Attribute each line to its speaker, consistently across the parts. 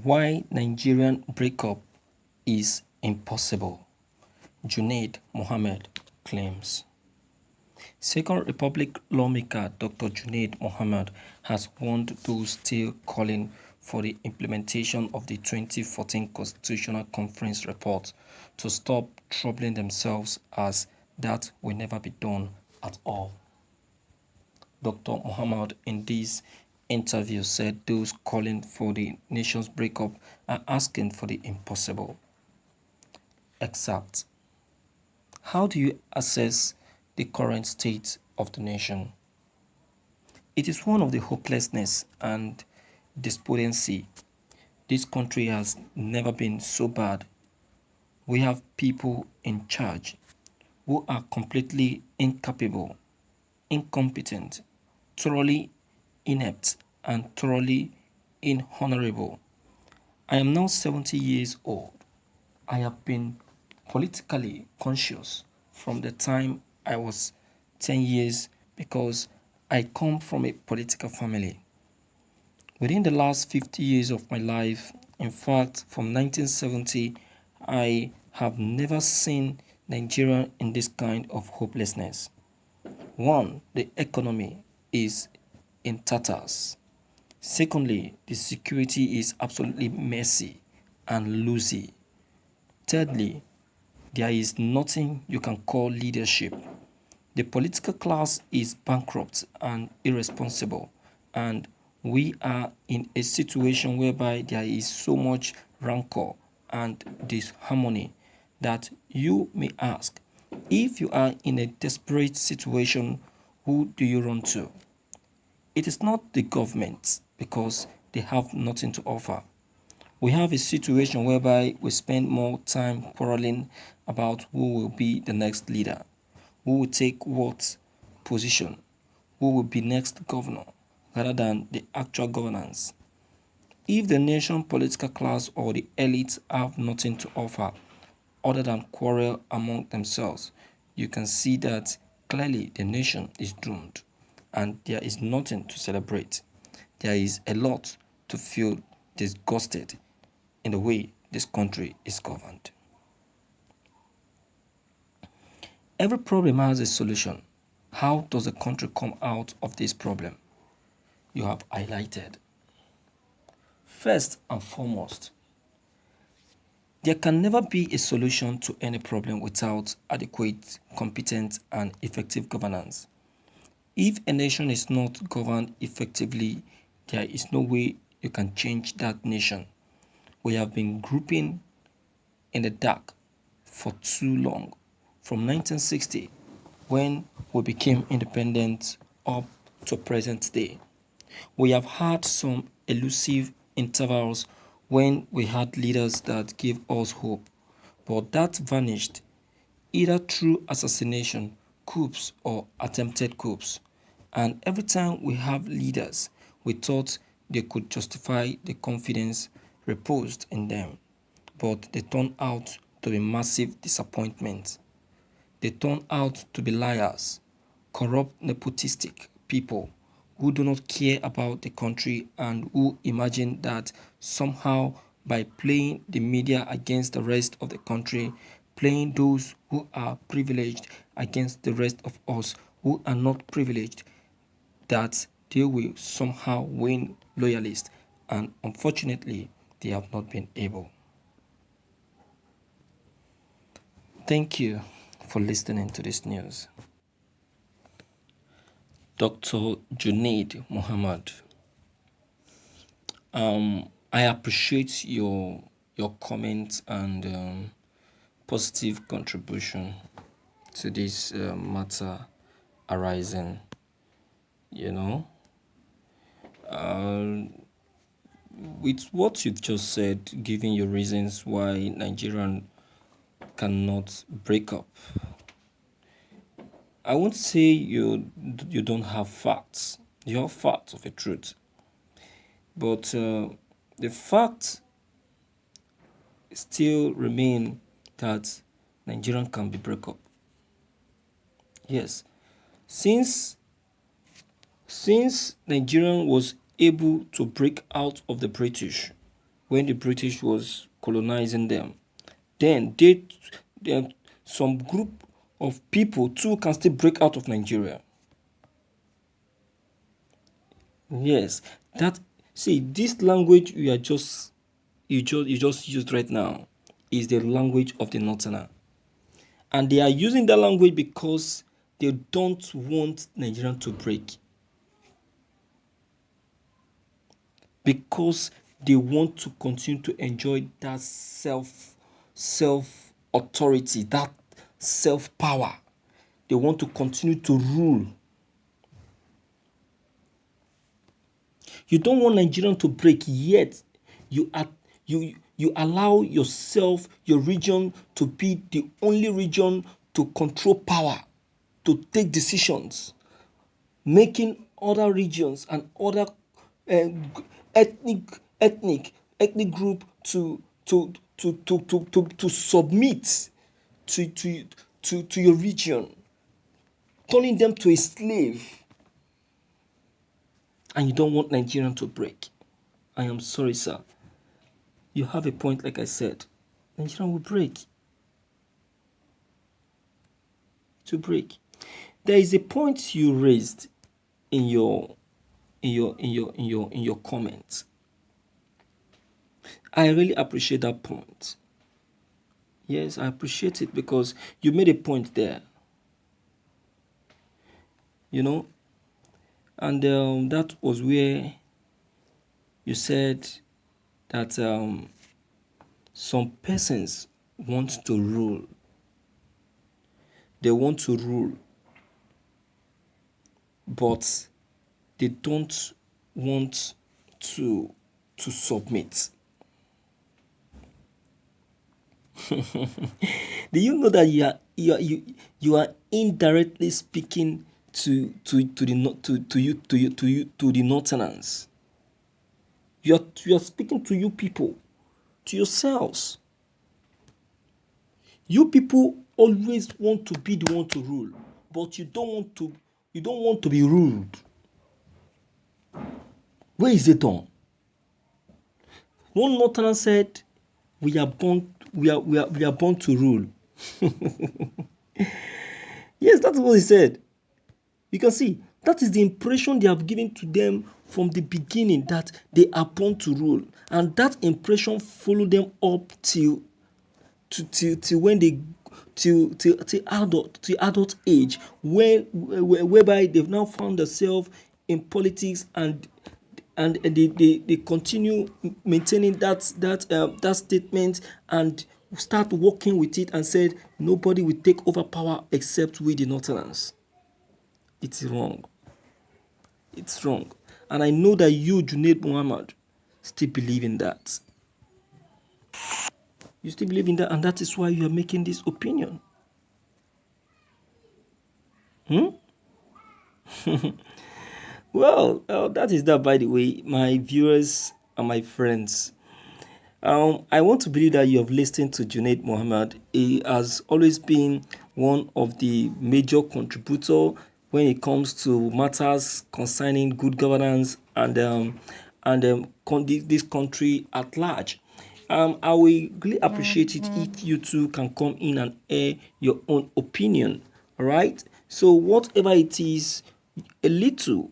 Speaker 1: Why Nigerian breakup is impossible, Junaid Mohammed claims. Second Republic lawmaker Dr. Junaid Mohammed has warned those still calling for the implementation of the 2014 Constitutional Conference report to stop troubling themselves, as that will never be done at all. Dr. Mohammed in this interview said those calling for the nation's breakup are asking for the impossible. Except, how do you assess the current state of the nation? It is one of the hopelessness and despondency. This country has never been so bad. We have people in charge who are completely incapable, incompetent, thoroughly inept, and thoroughly inhonorable. I am now 70 years old. I have been politically conscious from the time I was 10 years because I come from a political family. Within the last 50 years of my life, in fact, from 1970, I have never seen Nigeria in this kind of hopelessness. One, the economy is in tatters. Secondly, the security is absolutely messy and loosey. Thirdly, there is nothing you can call leadership. The political class is bankrupt and irresponsible, and we are in a situation whereby there is so much rancor and disharmony that you may ask, if you are in a desperate situation, who do you run to? It is not the government, because they have nothing to offer. We have a situation whereby we spend more time quarreling about who will be the next leader, who will take what position, who will be next governor, rather than the actual governance. If the nation political class or the elites have nothing to offer other than quarrel among themselves, you can see that clearly the nation is doomed and there is nothing to celebrate. There is a lot to feel disgusted in the way this country is governed. Every problem has a solution. How does the country come out of this problem? You have highlighted. First and foremost, there can never be a solution to any problem without adequate, competent, and effective governance. If a nation is not governed effectively, there is no way you can change that nation. We have been grouping in the dark for too long, from 1960, when we became independent, up to present day. We have had some elusive intervals when we had leaders that gave us hope, but that vanished either through assassination, coups, or attempted coups. And every time we have leaders, we thought they could justify the confidence reposed in them, but they turned out to be massive disappointments. They turn out to be liars, corrupt, nepotistic people who do not care about the country and who imagine that somehow by playing the media against the rest of the country, playing those who are privileged against the rest of us who are not privileged, that they will somehow win loyalists. And unfortunately, they have not been able. Thank you for listening to this news. Dr. Junaid Mohammed, I appreciate your comments and positive contribution to this matter arising. You know, uh, with what you've just said, giving your reasons why Nigerian cannot break up, I won't say you don't have facts. You have facts of a truth, but the fact still remain that Nigerian can be break up. Yes, since since Nigerian was able to break out of the British, when the British was colonizing them. Then some group of people too can still break out of Nigeria. Yes, that see this language you just used right now is the language of the Northerner, and they are using that language because they don't want Nigerian to break, because they want to continue to enjoy that self authority, that self power. They want to continue to rule. You don't want Nigerian to break, yet you allow yourself, your region, to be the only region to control power, to take decisions, making other regions and other uh, ethnic group to submit to your region, turning them to a slave. And you don't want Nigerian to break. I am sorry, sir. You have a point, like I said. Nigerian will break. To break. There is a point you raised in your comments. I really appreciate that point. Yes, I appreciate it because you made a point there. You know, and that was where you said that some persons want to rule. They want to rule, but they don't want to submit. Do you know that you are indirectly speaking to the Northerners? You are speaking to you people, to yourselves. You people always want to be the one to rule, but you don't want to be ruled. Where is it on? One Northerner said, we are born to rule. Yes, that's what he said. You can see that is the impression they have given to them from the beginning, that they are born to rule, and that impression followed them up till when they till adult age, whereby they've now found themselves in politics, and they continue maintaining that statement and start working with it, and said nobody will take over power except we the Northerners. It's wrong. It's wrong. And I know that you, Junaid Mohammed, still believe in that. You still believe in that, and that is why you are making this opinion. Well, that is that, by the way, my viewers and my friends. I want to believe that you have listened to Junaid Mohammed. He has always been one of the major contributors when it comes to matters concerning good governance and this country at large. I will really appreciate it if you two can come in and air your own opinion. All right. So whatever it is, a little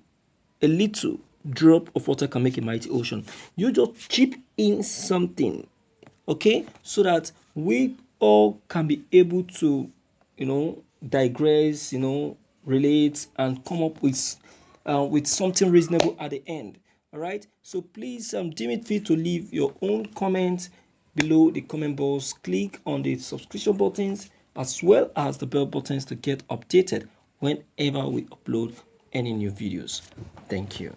Speaker 1: drop of water can make a mighty ocean. You just chip in something, okay, so that we all can be able to, digress, relate, and come up with something reasonable at the end. All right. So please, deem it fit to leave your own comments below the comment box. Click on the subscription buttons as well as the bell buttons to get updated whenever we upload any new videos. Thank you.